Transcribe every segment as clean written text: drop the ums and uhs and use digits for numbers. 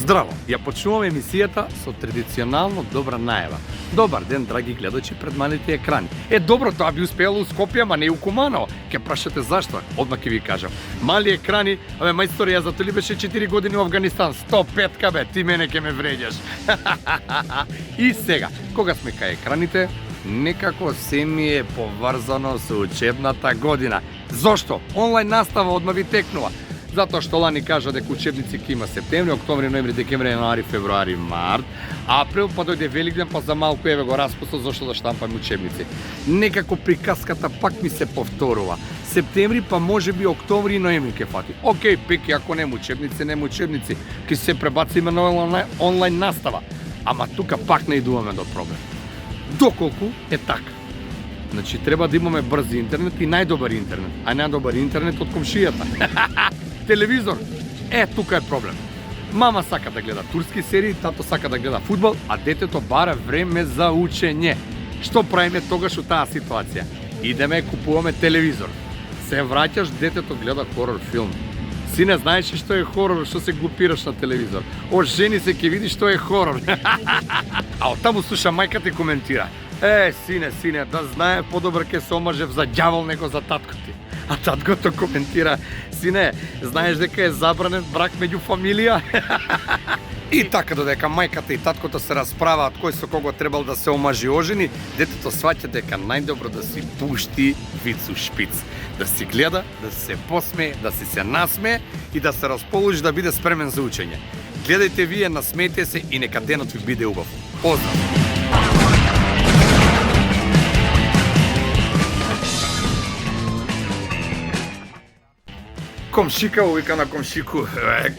Здраво! Ја почнуваме емисијата со традиционално добра најава. Добар ден, драги гледачи пред малите екрани. Добро, тоа би успеало у Скопје, ама не у Куманово. Ке прашате зашто? Одма ќе ви кажам. Мали екрани, мајсторе, ја зато ли беше 4 години во Афганистан? 105 бе, ти мене ке ме вреѓаш. И сега, кога сме кај екраните, некако се ми е поврзано со учебната година. Зошто? Онлайн настава одма ви текнува. Затоа што лани кажа дека учебници ќе има септември, октомври, ноември, декември, януари, февруари, март, а април па дојде Великден, па за малку еве го распустот зошто да штампаме учебници. Некако приказката пак ми се повторува. Септември па можеби октомври и ноември ќе фати. Океј, пеки, ако нема учебници, нема учебници, ќе се пребациме на онлайн настава. Ама тука пак наидуваме до проблем. Доколку е така. Значи треба да имаме брз интернет и најдобар интернет, а најдобар интернет од комшијата. Телевизор. Тука е проблем. Мама сака да гледа турски серии, тато сака да гледа фудбал, а детето бара време за учење. Што правиме тогаш у таа ситуација? Идеме купуваме телевизор. Се враќаш, детето гледа хорор филм. Сине, знаеш што е хорор, што се глупираш на телевизор? Жени се ќе види што е хорор. А оттаму слуша мајката и коментира. Сине, да знае подобро ке се омажев за ѓавол него за татко ти. А таткото коментира, сине, знаеш дека е забранен брак меѓу фамилија? И така додека мајката и таткото се расправаат кој со кого требал да се омажи ожени, детето сваќа дека најдобро да си пушти вицу шпиц. Да си гледа, да се посмее, да си се насмее и да се расположи да биде спремен за учење. Гледајте вие, насмејте се и нека денот ви биде убав. Поздрав! Комшика увика на комшику.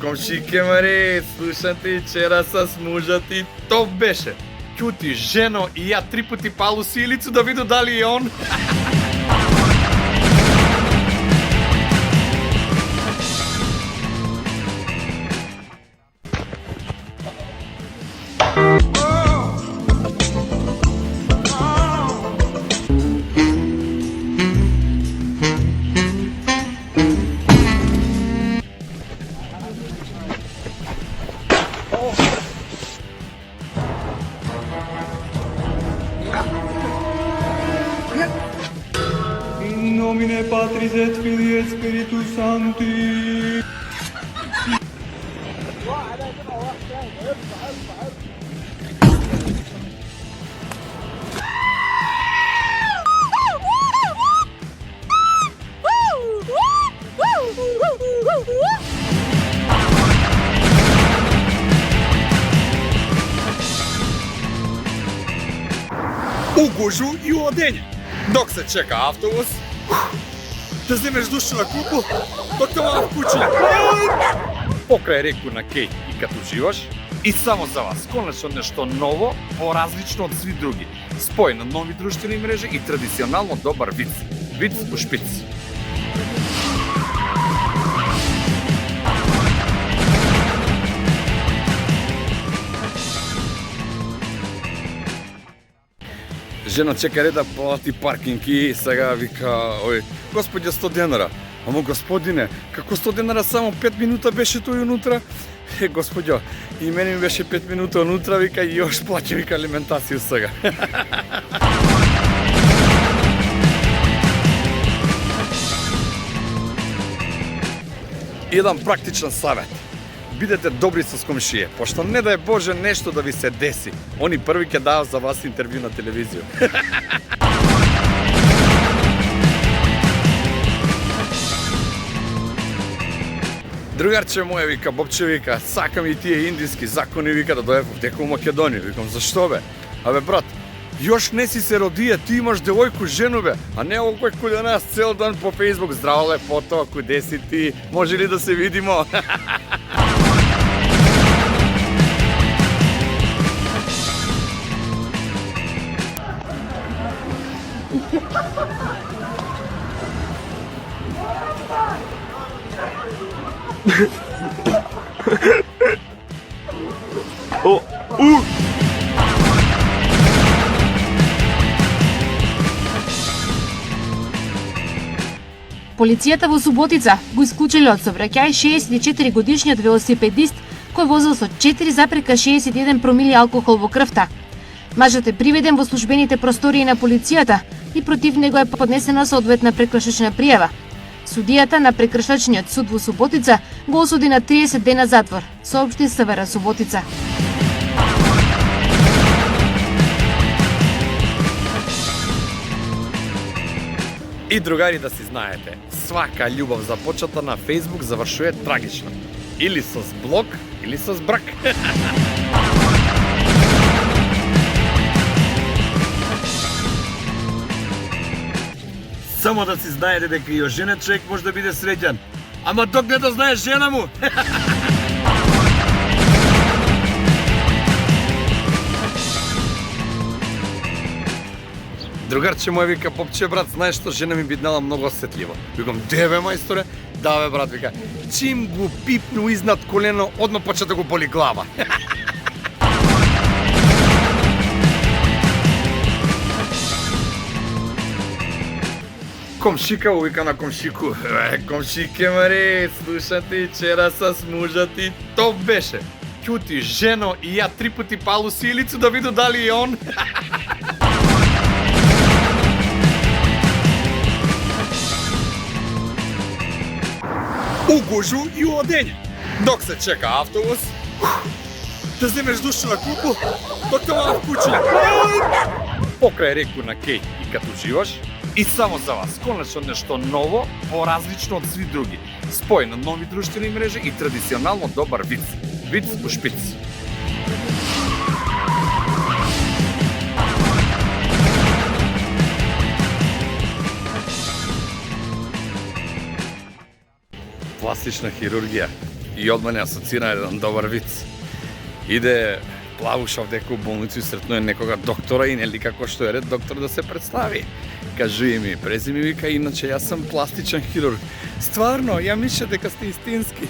Комшике, маре, слушате вчера с мужа ти, то беше. Ќути, жено, и ја 3 пати палу силицу да виду дали е он. In nomine Patris et Filii et Spiritus Sancti. У гужу и у одење. Док се чека автобус, да земеш душа на куку, док те мала кучиња. Покрај реку на Кеј и като уживаш, и само за вас, конечно нешто ново, поразлично од сви други. Спој на нови друштвени мрежи и традиционално добар виц. Виц у шпиц. Жена чека ред да плати паркинг и сега вика, господје 100 денара. Ама господине, како 100 денара само 5 минута беше тој унутра? Господјо, и мене ми беше 5 минута унутра, вика, и још плаќа, вика, алиментација сега. Еден практичен савет. Бидете добри со комшије, пошто не дај Боже нешто да ви се деси. Они први ќе дават за вас интервју на телевизија. Другарче моје, вика, Бобче, вика, сакам и тие индиски закони, вика, да дојдев овдека у Македонија. Викам, зашто бе? Абе, брат, још не си се родија, ти имаш девојку, жену бе, а не овој куде нас цел ден по Фејсбук. Здраво, лепото, куде си ти? Може ли да се видимо? Полицијата во Суботица го исклучили од сообраќај 64 годишниот велосипедист кој возел со 4,61 промили алкохол во крвта. Мажот е приведен во службените простории на полицијата и против него е поднесена соодветна прекршачна пријава. Судијата на прекршачниот суд во Суботица го осуди на 30 дена затвор, соопшти СВР Суботица. И другари, да си знаете, свака љубов започната на Facebook завршува трагично. Или со блок, или со брак. Само да си знаете дека и оженет човек може да биде среќен. Ама док не да знае жена му. Другарче мој вика, попче брат, знаеш што, жена ми биднала многу осетливо. Викам, де бе мајсторе? Да бе брат, вика, чим го пипну изнад колено, одма почна да го боли глава. Комшика увика на комшику. Комшике маре, слушати, вчера с мужа ти, то беше. Ќути, жено, и ја 3 пати палу силицу да виду дали е он. У гужу и у одење. Док се чека автобус, да земеш душа на купу, док те мала в куќа. Покрај реку на Кеј и като живаш, и само за вас, конечно нешто ново, поразлично од сви други. Спој на нови друштвени мрежи и традиционално добар виц. Виц у шпиц. Пластична хирургија. И одма не асоцира еден добар виц. Иде Плавушов дека у болницу и сретнуе некога доктора и нели како што е ред доктор да се представи. Кажи ми, презими вика, иначе јас сум пластичен хирург. Стварно, ја мислев дека сте истински.